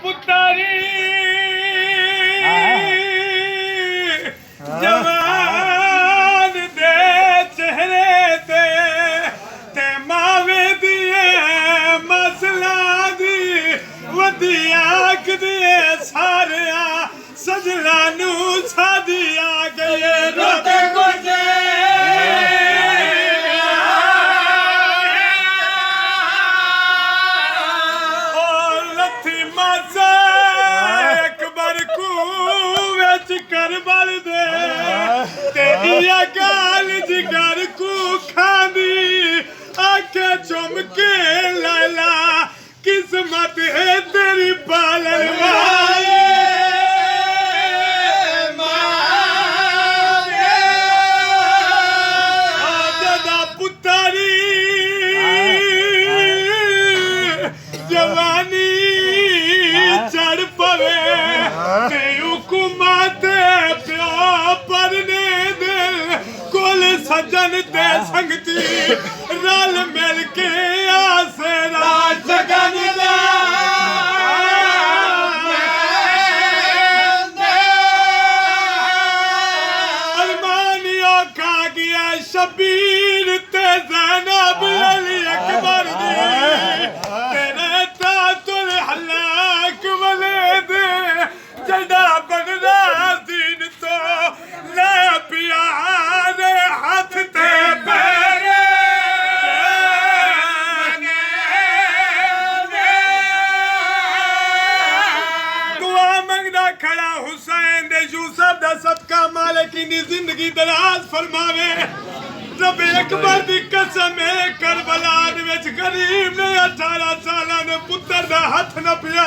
पुतारी जवान दे चेहरे ते मावे दिए मसला दी वधिया कदिए सारिया सजना नू सादिया गए रोते गुजे करबल दे तेरिया गाल जिगर को खांदी आके चुम के लाला किस्मत है तेरी पालन वाले दादा पुतारी जवानी चढ़ पवे सजन ते संगती रल मिल के आसरा जगन दा अरमानियों खा गया शबीर ते ज़ैनब अली अकबर दी तेरे तातुल हलाक वले दे जड़ा बनना दीन तो ले पिया खड़ा हुसैन दे यूसुफ दा सदका मालिक दी जिंदगी दराज फरमावे रब अकबर दी कसम है करबला दे विच गरीब ने 18 सालां दे पुत्तर दा हथ न पिया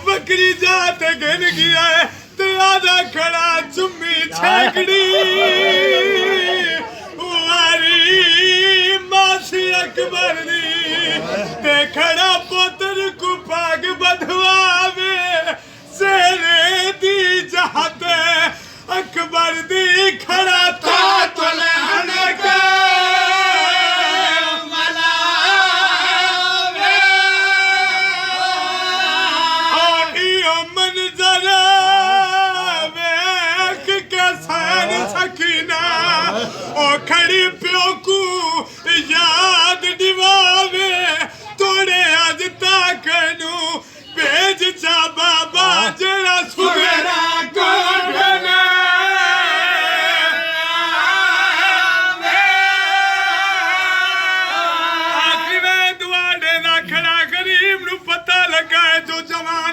बकरी जाते गिन गया है ते आदा खड़ा चुम्मी छेकड़ी वारी मासी अकबर दी ते खड़ा पुत्र को पाग बधवावे सेरे दी जहाते अकबर दी खड़ा था तुलहन का मलावे आइयो मंजर वेख के सैन सकीना ओ खड़ी प्यो को याद दीवार